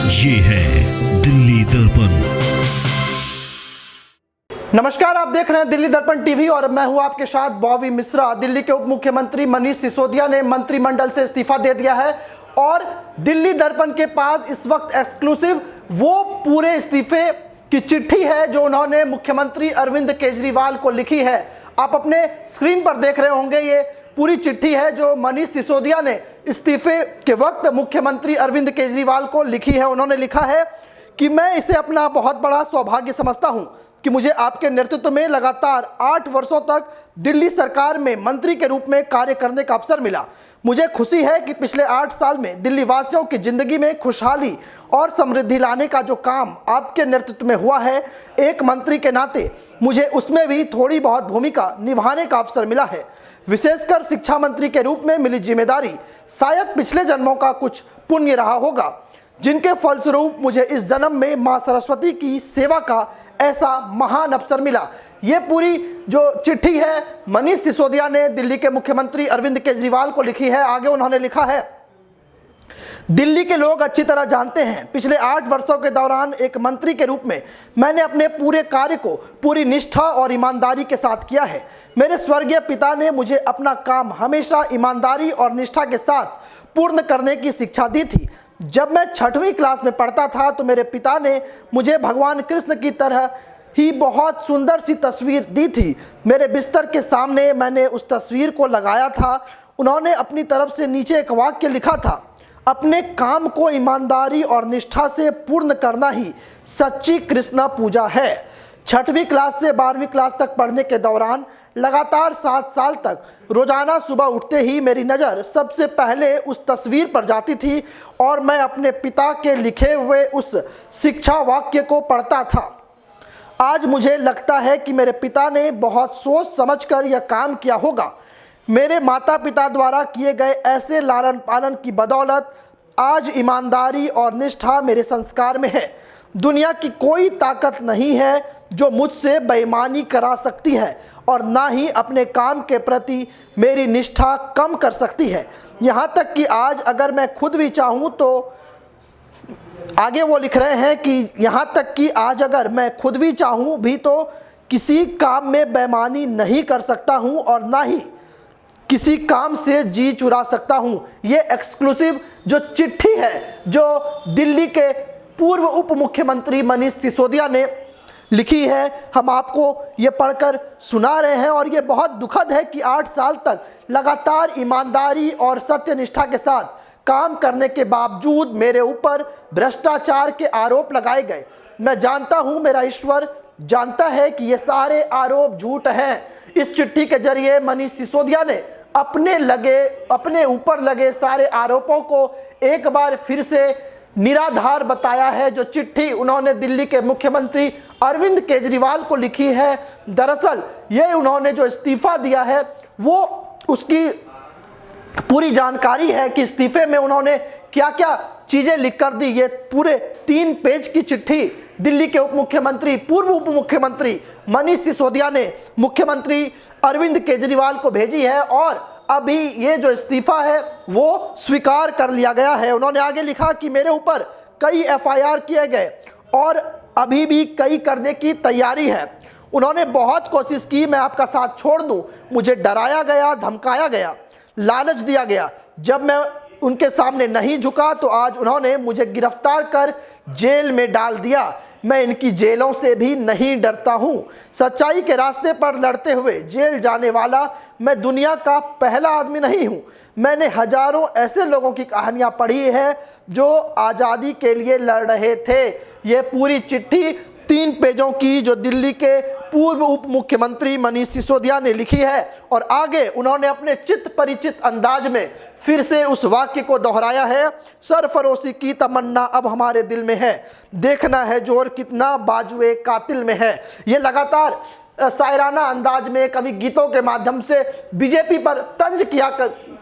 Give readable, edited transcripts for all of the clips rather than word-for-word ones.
ये है दिल्ली दर्पण। नमस्कार, आप देख रहे हैं दिल्ली दर्पण टीवी और मैं हूं आपके साथ बॉबी मिश्रा। दिल्ली के उप मुख्यमंत्री मनीष सिसोदिया ने मंत्रिमंडल से इस्तीफा दे दिया है और दिल्ली दर्पण के पास इस वक्त एक्सक्लूसिव वो पूरे इस्तीफे की चिट्ठी है जो उन्होंने मुख्यमंत्री अरविंद केजरीवाल को लिखी है। आप अपने स्क्रीन पर देख रहे होंगे, ये पूरी चिट्ठी है जो मनीष सिसोदिया ने इस्तीफे के वक्त मुख्यमंत्री अरविंद केजरीवाल को लिखी है। उन्होंने लिखा है कि मैं इसे अपना बहुत बड़ा सौभाग्य समझता हूं कि मुझे आपके नेतृत्व में लगातार 8 वर्षों तक दिल्ली सरकार में मंत्री के रूप में कार्य करने का अवसर मिला। मुझे खुशी है कि पिछले 8 साल में दिल्ली वासियों की जिंदगी में खुशहाली और समृद्धि लाने का जो काम आपके नेतृत्व में हुआ है, एक मंत्री के नाते मुझे उसमें भी थोड़ी बहुत भूमिका निभाने का अवसर मिला है। विशेषकर शिक्षा मंत्री के रूप में मिली जिम्मेदारी शायद पिछले जन्मों का कुछ पुण्य रहा होगा, जिनके फलस्वरूप मुझे इस जन्म में मां सरस्वती की सेवा का ऐसा महान अवसर मिला। ये पूरी जो चिट्ठी है मनीष सिसोदिया ने दिल्ली के मुख्यमंत्री अरविंद केजरीवाल को लिखी है। आगे उन्होंने लिखा है, दिल्ली के लोग अच्छी तरह जानते हैं, पिछले 8 वर्षों के दौरान एक मंत्री के रूप में मैंने अपने पूरे कार्य को पूरी निष्ठा और ईमानदारी के साथ किया है। मेरे स्वर्गीय पिता ने मुझे अपना काम हमेशा ईमानदारी और निष्ठा के साथ पूर्ण करने की शिक्षा दी थी। जब मैं 6वीं क्लास में पढ़ता था तो मेरे पिता ने मुझे भगवान कृष्ण की तरह ही बहुत सुंदर सी तस्वीर दी थी। मेरे बिस्तर के सामने मैंने उस तस्वीर को लगाया था। उन्होंने अपनी तरफ से नीचे एक वाक्य लिखा था, अपने काम को ईमानदारी और निष्ठा से पूर्ण करना ही सच्ची कृष्णा पूजा है। 6वीं क्लास से 12वीं क्लास तक पढ़ने के दौरान लगातार 7 साल तक रोजाना सुबह उठते ही मेरी नज़र सबसे पहले उस तस्वीर पर जाती थी और मैं अपने पिता के लिखे हुए उस शिक्षा वाक्य को पढ़ता था। आज मुझे लगता है कि मेरे पिता ने बहुत सोच समझकर यह काम किया होगा। मेरे माता पिता द्वारा किए गए ऐसे लालन पालन की बदौलत आज ईमानदारी और निष्ठा मेरे संस्कार में है। दुनिया की कोई ताकत नहीं है जो मुझसे बेईमानी करा सकती है और ना ही अपने काम के प्रति मेरी निष्ठा कम कर सकती है। यहाँ तक कि आज अगर मैं खुद भी चाहूँ तो, आगे वो लिख रहे हैं कि यहाँ तक कि आज अगर मैं खुद भी चाहूँ भी तो किसी काम में बेईमानी नहीं कर सकता हूँ और ना ही किसी काम से जी चुरा सकता हूँ। ये एक्सक्लूसिव जो चिट्ठी है जो दिल्ली के पूर्व उप मुख्यमंत्री मनीष सिसोदिया ने लिखी है, हम आपको ये पढ़कर सुना रहे हैं। और ये बहुत दुखद है कि 8 साल तक लगातार ईमानदारी और सत्यनिष्ठा के साथ काम करने के बावजूद मेरे ऊपर भ्रष्टाचार के आरोप लगाए गए। मैं जानता हूँ, मेरा ईश्वर जानता है कि ये सारे आरोप झूठ हैं। इस चिट्ठी के जरिए मनीष सिसोदिया ने अपने ऊपर लगे सारे आरोपों को एक बार फिर से निराधार बताया है। जो चिट्ठी उन्होंने दिल्ली के मुख्यमंत्री अरविंद केजरीवाल को लिखी है, दरअसल ये उन्होंने जो इस्तीफा दिया है वो उसकी पूरी जानकारी है कि इस्तीफे में उन्होंने क्या क्या चीजें लिख कर दी। ये पूरे 3 पेज की चिट्ठी दिल्ली के पूर्व उप मुख्यमंत्री मनीष सिसोदिया ने मुख्यमंत्री अरविंद केजरीवाल को भेजी है और अभी ये जो इस्तीफा है वो स्वीकार कर लिया गया है। उन्होंने आगे लिखा कि मेरे ऊपर कई FIR किए गए और अभी भी कई करने की तैयारी है। उन्होंने बहुत कोशिश की मैं आपका साथ छोड़ दूं, मुझे डराया गया, धमकाया गया, लालच दिया गया। जब मैं उनके सामने नहीं झुका तो आज उन्होंने मुझे गिरफ्तार कर जेल में डाल दिया। मैं इनकी जेलों से भी नहीं डरता हूँ। सच्चाई के रास्ते पर लड़ते हुए जेल जाने वाला मैं दुनिया का पहला आदमी नहीं हूँ। मैंने हजारों ऐसे लोगों की कहानियाँ पढ़ी है जो आज़ादी के लिए लड़ रहे थे। ये पूरी चिट्ठी 3 पेजों की जो दिल्ली के पूर्व उप मुख्यमंत्री मनीष सिसोदिया ने लिखी है और आगे उन्होंने अपने चित्त परिचित अंदाज में फिर से उस वाक्य को दोहराया है, सरफरोशी की तमन्ना अब हमारे दिल में है, देखना है जोर कितना बाजुए कातिल में है। ये लगातार शायराना अंदाज में कभी गीतों के माध्यम से बीजेपी पर तंज किया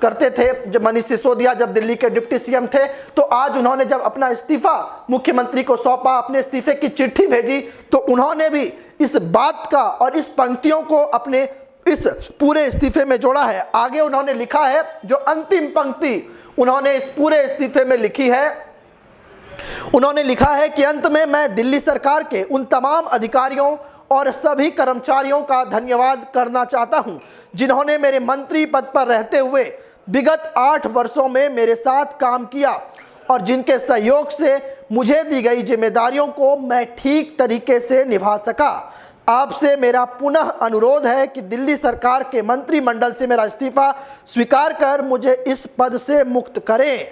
करते थे। जब मनीष सिसोदिया जब दिल्ली के डिप्टी CM थे तो आज उन्होंने जब अपना इस्तीफा मुख्यमंत्री को सौंपा, अपने इस्तीफे की चिट्ठी भेजी, तो उन्होंने भी इस बात का और इस पंक्तियों को अपने इस पूरे इस्तीफे में जोड़ा है। आगे उन्होंने लिखा है, जो अंतिम पंक्ति उन्होंने इस पूरे इस्तीफे में लिखी है उन्होंने लिखा है कि अंत में मैं दिल्ली सरकार के उन तमाम अधिकारियों और सभी कर्मचारियों का धन्यवाद करना चाहता हूं जिन्होंने मेरे मंत्री पद पर रहते हुए विगत 8 वर्षों में मेरे साथ काम किया और जिनके सहयोग से मुझे दी गई जिम्मेदारियों को मैं ठीक तरीके से निभा सका। आपसे मेरा पुनः अनुरोध है कि दिल्ली सरकार के मंत्रिमंडल से मेरा इस्तीफा स्वीकार कर मुझे इस पद से मुक्त करें।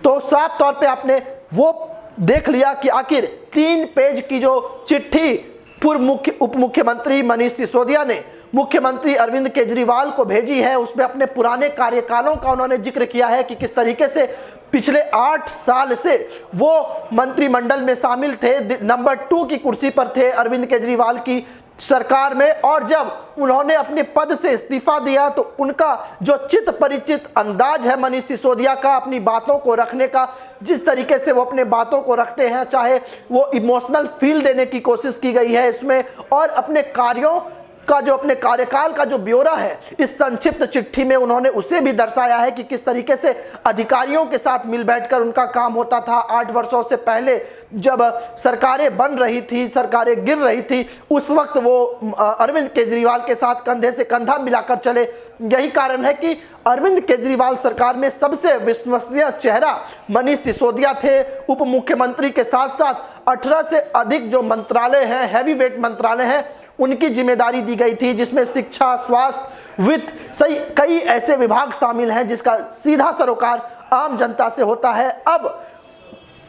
तो साफ तौर पे आपने वो देख लिया कि आखिर 3 पेज की जो चिट्ठी पूर्व उप मुख्यमंत्री मनीष सिसोदिया ने मुख्यमंत्री अरविंद केजरीवाल को भेजी है, उसमें अपने पुराने कार्यकालों का उन्होंने जिक्र किया है कि किस तरीके से पिछले 8 साल से वो मंत्रिमंडल में शामिल थे, नंबर 2 की कुर्सी पर थे अरविंद केजरीवाल की सरकार में, और जब उन्होंने अपने पद से इस्तीफा दिया तो उनका जो चित परिचित अंदाज है मनीष सिसोदिया का अपनी बातों को रखने का, जिस तरीके से वो अपने बातों को रखते हैं, चाहे वो इमोशनल फील देने की कोशिश की गई है इसमें, और अपने कार्यों का जो अपने कार्यकाल का जो ब्यौरा है इस संक्षिप्त चिट्ठी में उन्होंने उसे भी दर्शाया है कि किस तरीके से अधिकारियों के साथ मिल बैठकर उनका काम होता था। 8 वर्षों से पहले जब सरकारें बन रही थी, सरकारें गिर रही थी, उस वक्त वो अरविंद केजरीवाल के साथ कंधे से कंधा मिलाकर चले। यही कारण है कि अरविंद केजरीवाल सरकार में सबसे विश्वसनीय चेहरा मनीष सिसोदिया थे। उप मुख्यमंत्री के साथ साथ 18 से अधिक जो मंत्रालय हैं, हैवी वेट मंत्रालय हैं, उनकी जिम्मेदारी दी गई थी, जिसमें शिक्षा, स्वास्थ्य, वित्त, सही कई ऐसे विभाग शामिल हैं जिसका सीधा सरोकार आम जनता से होता है। अब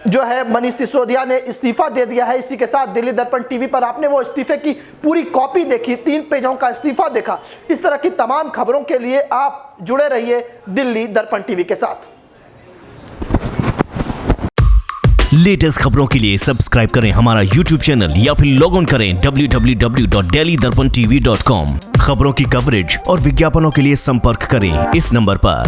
जो है मनीष सिसोदिया ने इस्तीफा दे दिया है। इसी के साथ दिल्ली दर्पण टीवी पर आपने वो इस्तीफे की पूरी कॉपी देखी, 3 पेजों का इस्तीफा देखा। इस तरह की तमाम खबरों के लिए आप जुड़े रहिए दिल्ली दर्पण टीवी के साथ। लेटेस्ट खबरों के लिए सब्सक्राइब करें हमारा YouTube चैनल या फिर लॉग ऑन करें www.delhidarpantv.com। खबरों की कवरेज और विज्ञापनों के लिए संपर्क करें इस नंबर पर।